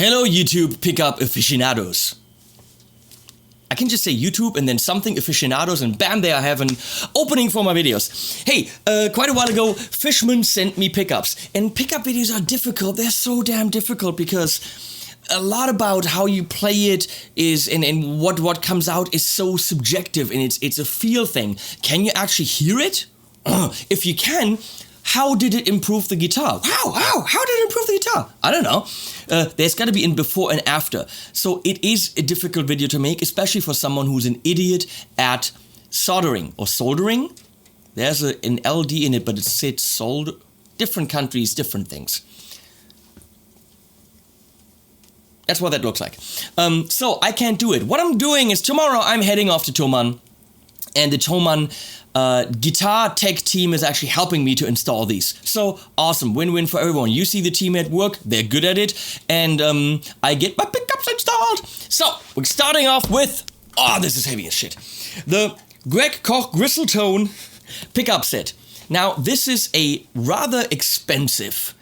Hello YouTube pickup aficionados. I can just say YouTube and then something aficionados and bam, there I have an opening for my videos. Hey, quite a while ago, Fishman sent me pickups. And pickup videos are difficult. They're so damn difficult because a lot about how you play it is and what comes out is so subjective and it's a feel thing. Can you actually hear it? If you can, how did it improve the guitar? How did it improve the guitar? I don't know. There's got to be in before and after. So it is a difficult video to make, especially for someone who's an idiot at soldering or soldering. There's an LD in it, but it said solder. Different countries, different things. That's what that looks like. So I can't do it. What I'm doing is tomorrow I'm heading off to Thomann. And the Thomann guitar tech team is actually helping me to install these. So awesome, win-win for everyone. You see the team at work, they're good at it, and I get my pickups installed. So we're starting off with, this is heavy as shit, the Koch Gristle Tone pickup set. Now this is a rather expensive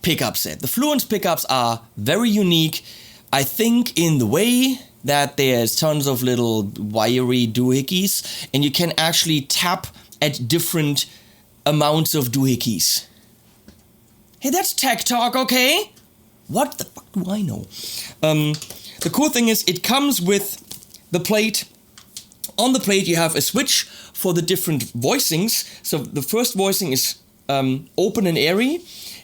pickup set. The Fluence pickups are very unique, I think, in the way that there's tons of little wiry doohickeys and you can actually tap at different amounts of doohickeys. Hey, that's tech talk, okay? What the fuck do I know? The cool thing is it comes with the plate. On the plate you have a switch for the different voicings. So the first voicing is open and airy,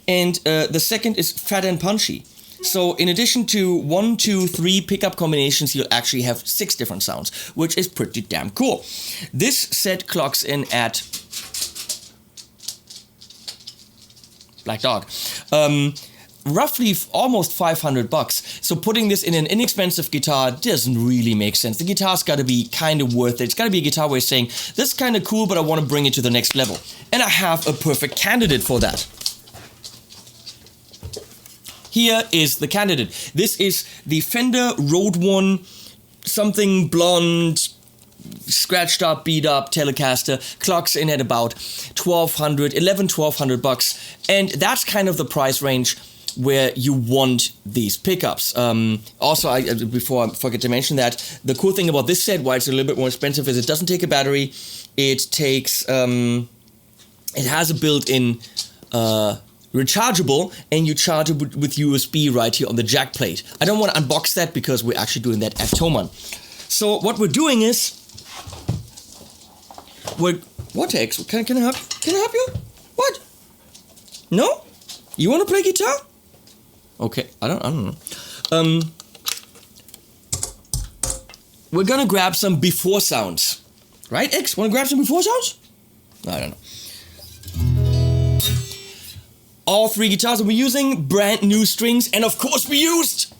and the second is fat and punchy. So in addition to 1, 2, 3 pickup combinations, you'll actually have 6 different sounds, which is pretty damn cool. This set clocks in at Black Dog, roughly almost $500. So putting this in an inexpensive guitar doesn't really make sense. The guitar's got to be kind of worth it. It's got to be a guitar where you're saying, this is kind of cool, but I want to bring it to the next level. And I have a perfect candidate for that. Here is the candidate. This is the Fender Road One, something blonde, scratched up, beat up Telecaster. Clocks in at about $1,200 bucks. And that's kind of the price range where you want these pickups. Also, before I forget to mention that, the cool thing about this set, why it's a little bit more expensive, is it doesn't take a battery. It takes, it has a built-in, rechargeable, and you charge it with USB right here on the jack plate. I don't want to unbox that because we're actually doing that at Thomann. So what we're doing is, what X? Can I help you? What? No? You want to play guitar? Okay, I don't know. We're gonna grab some before sounds, right? X, want to grab some before sounds? I don't know. All 3 guitars that we're using, brand new strings, and of course we used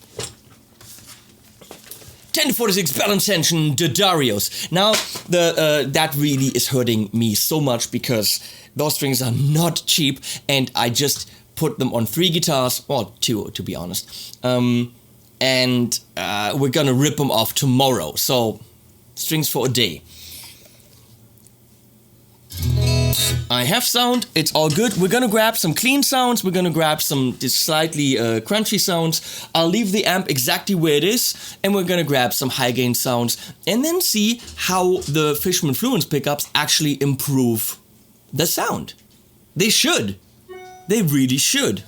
10-46 balance tension Darios. Now, that really is hurting me so much because those strings are not cheap, and I just put them on 3 guitars, well, 2 to be honest, and we're gonna rip them off tomorrow. So, strings for a day. I have sound, it's all good. We're gonna grab some clean sounds, we're gonna grab some slightly crunchy sounds. I'll leave the amp exactly where it is, and we're gonna grab some high gain sounds, and then see how the Fishman Fluence pickups actually improve the sound. They should. They really should.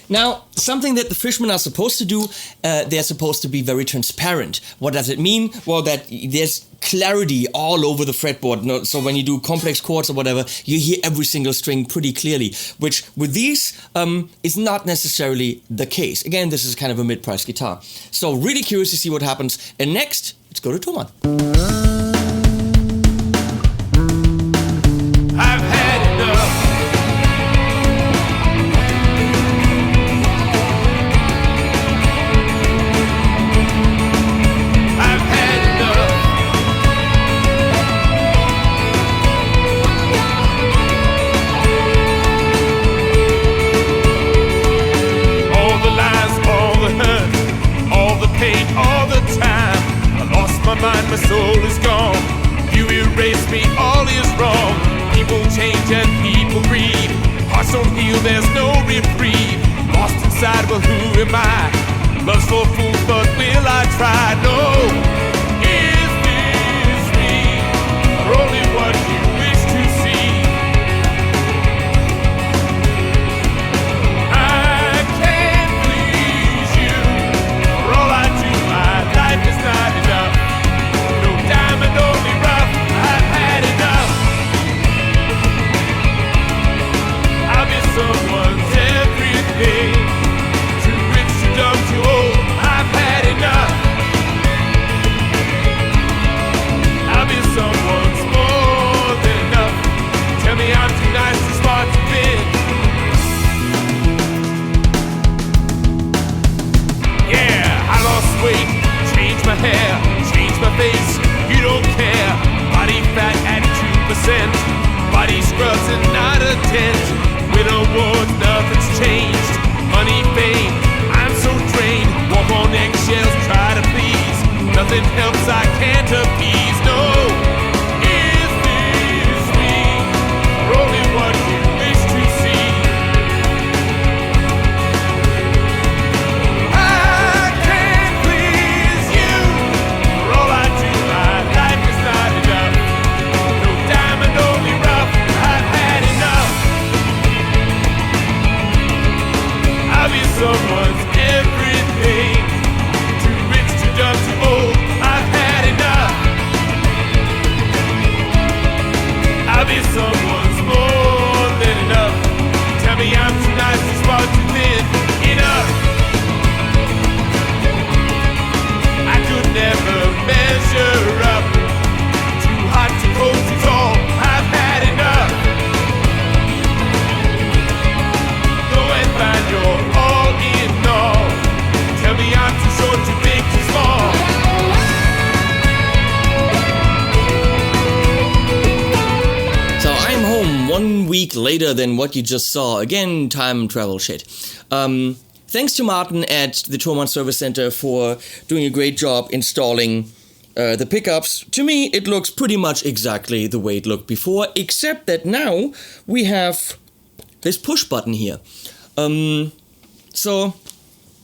Now, something that the Fishman are supposed to do, they're supposed to be very transparent. What does it mean? Well, that there's clarity all over the fretboard. No, so when you do complex chords or whatever, you hear every single string pretty clearly, which with these is not necessarily the case. Again, this is kind of a mid-price guitar. So really curious to see what happens. And next, let's go to Thomann. I've had enough. My soul is gone. You erase me, all is wrong. People change and people grieve. Hearts don't heal, there's no reprieve. Lost inside, well, who am I? Love's for fools, but will I try? No. Is this me? Or only what you wish to see? I can't please you. For all I do, my life is not enough. Diamond only rough, I've had enough. I'll be someone's everything. Too rich, too dumb, too old, I've had enough. I'll be someone's more than enough. Tell me I'm too nice, too smart, too big. Yeah, I lost weight, changed my hair, changed my face. You don't care. Body fat at 2%. Body scrubs and not a dent. With awards, nothing's changed. Money, fame, I'm so drained. Walk on eggshells, try to please. Nothing helps, I can't appease. No. Is this me? Or only what you wish to see? I can't please you. For all I do, someone's everything. Too rich, too dumb, too old, I've had enough. I'll be someone's more than enough. Tell me I'm too nice, too smart, too thin. Enough. I could never measure up. Too hot, too cold, too tall, I've had enough. Go and find your tell me I'm too short, too big, too small. So I'm home 1 week later than what you just saw. Again, time travel shit. Thanks to Martin at the Thomann Service Center for doing a great job installing the pickups. To me, it looks pretty much exactly the way it looked before, except that now we have this push button here. So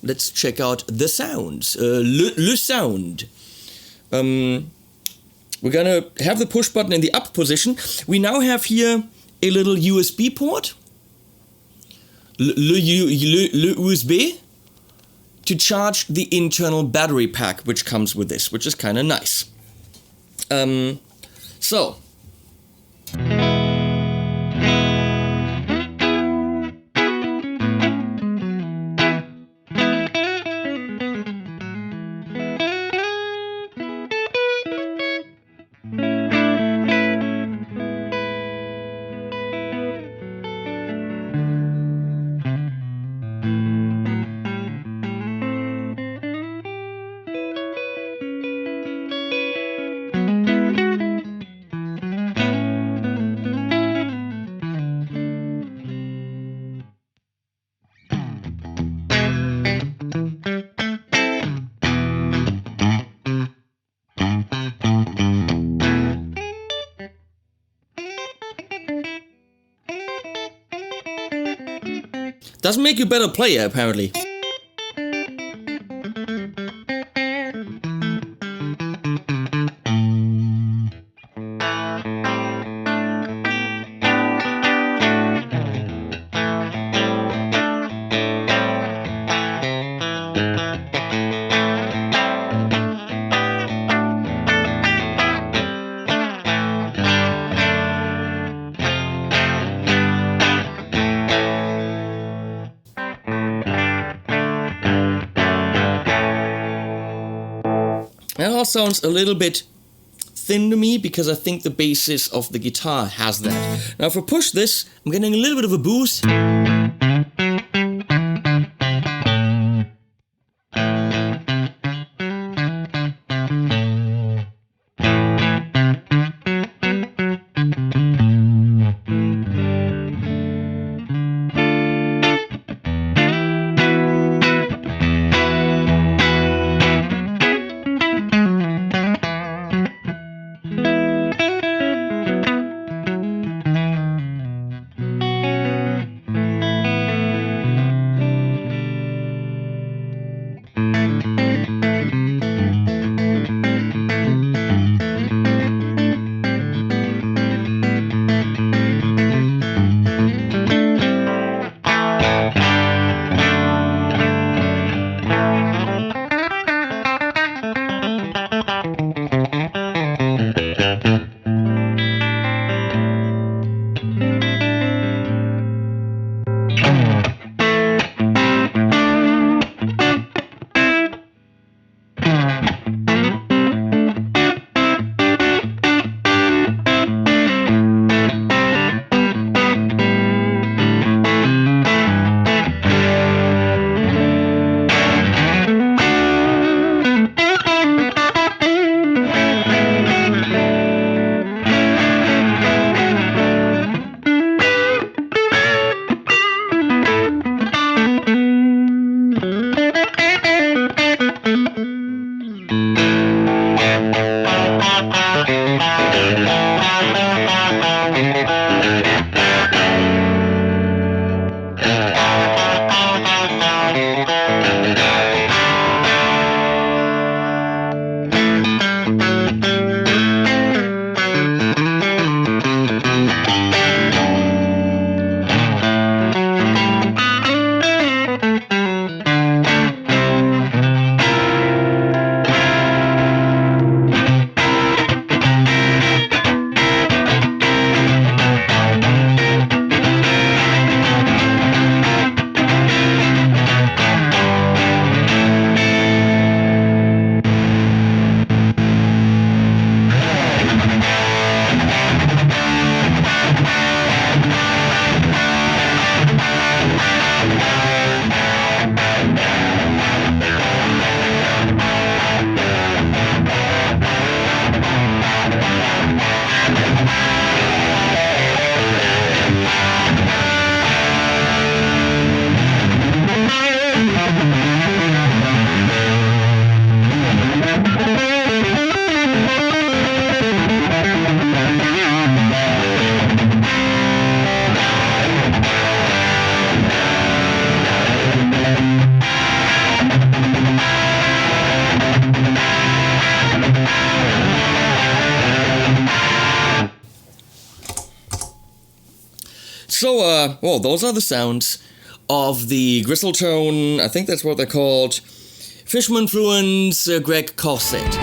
let's check out the sounds. Le sound. We're gonna have the push button in the up position. We now have here a little USB port. Le USB to charge the internal battery pack, which comes with this, which is kind of nice. So. Doesn't make you a better player, apparently. guitar sounds a little bit thin to me because I think the basis of the guitar has that. Now if I push this, I'm getting a little bit of a boost. So, well, those are the sounds of the Gristle Tone, I think that's what they're called, Fishman Fluence Greg Koch set.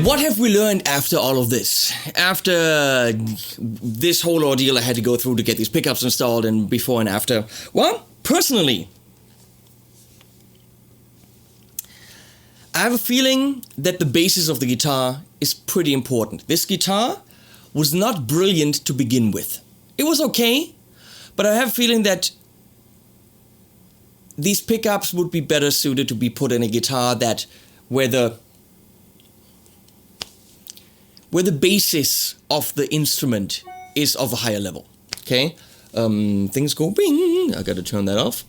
What have we learned after all of this? After this whole ordeal I had to go through to get these pickups installed and before and after? Well, personally, I have a feeling that the basis of the guitar is pretty important. This guitar was not brilliant to begin with. It was okay, but I have a feeling that these pickups would be better suited to be put in a guitar that where the basis of the instrument is of a higher level. Okay, things go bing. I gotta turn that off.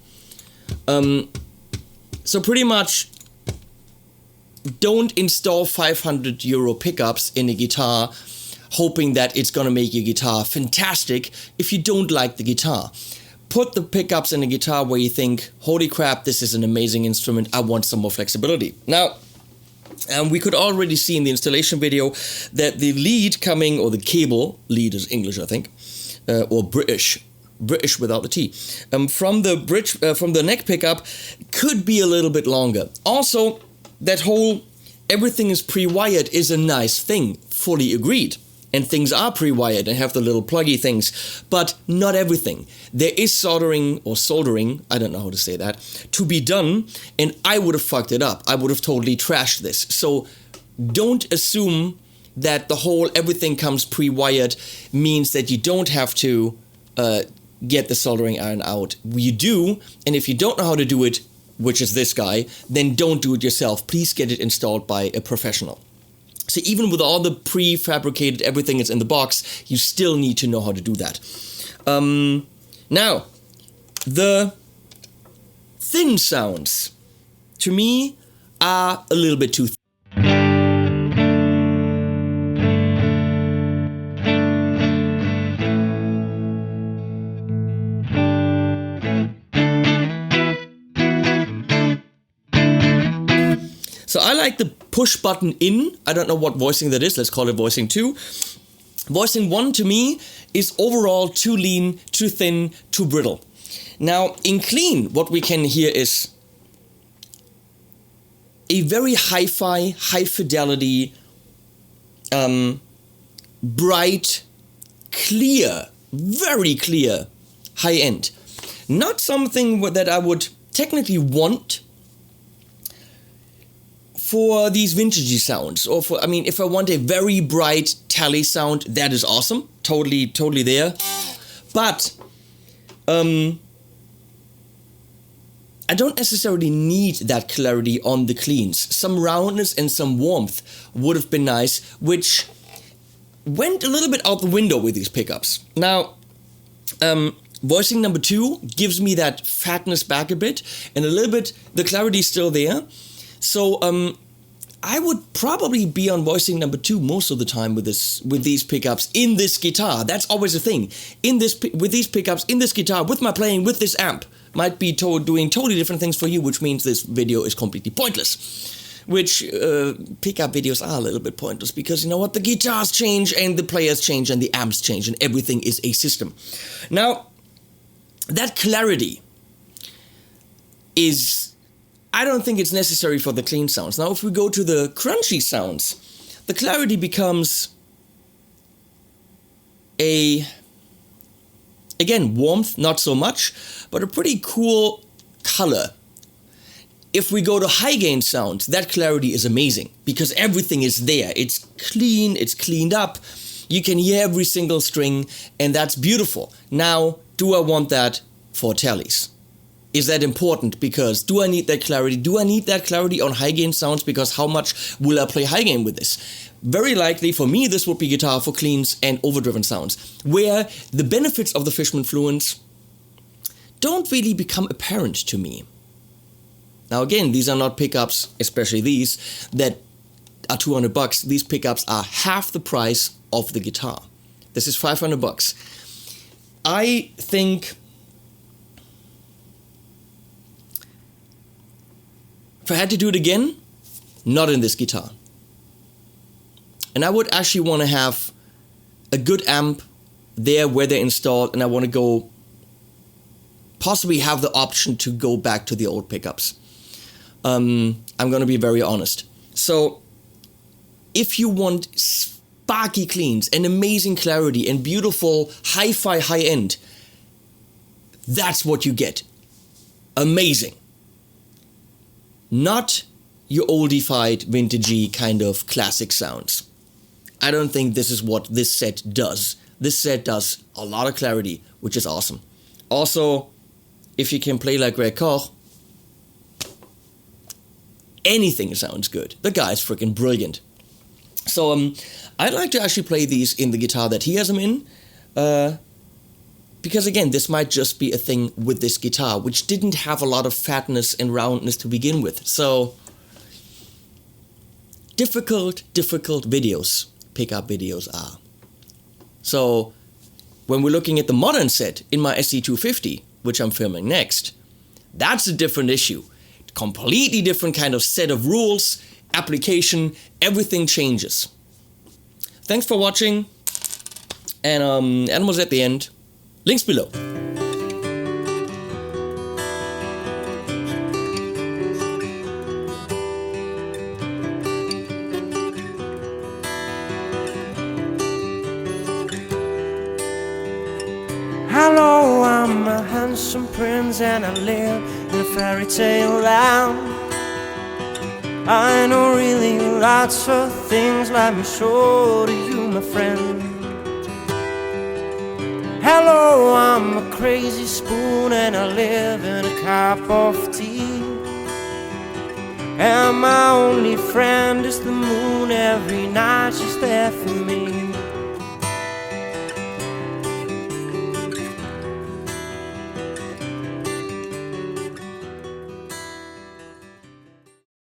So pretty much, don't install 500 euro pickups in a guitar hoping that it's gonna make your guitar fantastic if you don't like the guitar. Put the pickups in a guitar where you think, holy crap, this is an amazing instrument, I want some more flexibility. Now, we could already see in the installation video that the lead coming, or the cable, lead is English I think, or British without the T, from the neck pickup could be a little bit longer. Also, that whole everything is pre-wired is a nice thing, fully agreed. And things are pre-wired and have the little pluggy things, but not everything. There is soldering, I don't know how to say that, to be done, and I would have fucked it up. I would have totally trashed this. So don't assume that the whole everything comes pre-wired means that you don't have to get the soldering iron out. You do, and if you don't know how to do it, which is this guy, then don't do it yourself. Please get it installed by a professional. So even with all the prefabricated everything is in the box, you still need to know how to do that. Now, the thin sounds, to me, are a little bit too thin. So I like the push button in. I don't know what voicing that is. Let's call it voicing 2. Voicing 1 to me is overall too lean, too thin, too brittle. Now in clean, what we can hear is a very hi-fi, high fidelity, bright, clear, very clear high end. Not something that I would technically want for these vintagey sounds, or for, I mean, if I want a very bright tele sound, that is awesome, totally there. But I don't necessarily need that clarity on the cleans. Some roundness and some warmth would have been nice, which went a little bit out the window with these pickups. Now, voicing number 2 gives me that fatness back a bit, and a little bit the clarity is still there. So I would probably be on voicing number 2 most of the time with these pickups in this guitar. That's always a thing. With these pickups in this guitar, with my playing, with this amp, might be doing totally different things for you, which means this video is completely pointless. Which pickup videos are a little bit pointless because you know what, the guitars change and the players change and the amps change and everything is a system. Now, that clarity is, I don't think it's necessary for the clean sounds. Now, if we go to the crunchy sounds, the clarity becomes again, warmth, not so much, but a pretty cool color. If we go to high gain sounds, that clarity is amazing because everything is there. It's clean, it's cleaned up. You can hear every single string, and that's beautiful. Now, do I want that for teles? Is that important? Because do I need that clarity? Do I need that clarity on high gain sounds? Because how much will I play high gain with this? Very likely for me, this would be guitar for cleans and overdriven sounds, where the benefits of the Fishman Fluence don't really become apparent to me. Now again, these are not pickups, especially these, that are $200. These pickups are half the price of the guitar. This is $500. I think if I had to do it again, not in this guitar. And I would actually want to have a good amp there where they're installed, and I want to go, possibly have the option to go back to the old pickups. I'm going to be very honest. So, if you want sparky cleans and amazing clarity and beautiful hi-fi high-end, that's what you get. Amazing. Not your oldified, vintagey kind of classic sounds. I don't think this is what this set does. This set does a lot of clarity, which is awesome. Also, if you can play like Greg Koch, anything sounds good. The guy's freaking brilliant. So I'd like to actually play these in the guitar that he has them in. Because again, this might just be a thing with this guitar, which didn't have a lot of fatness and roundness to begin with. So, difficult videos, pickup videos are. So, when we're looking at the modern set in my SC250, which I'm filming next, that's a different issue. Completely different kind of set of rules, application, everything changes. Thanks for watching, and animals at the end. Links below. some prince and I live in a fairy tale land. I know really lots of things, let me show to you, my friend. Hello, I'm a crazy spoon and I live in a cup of tea. And my only friend is the moon, every night she's there for me.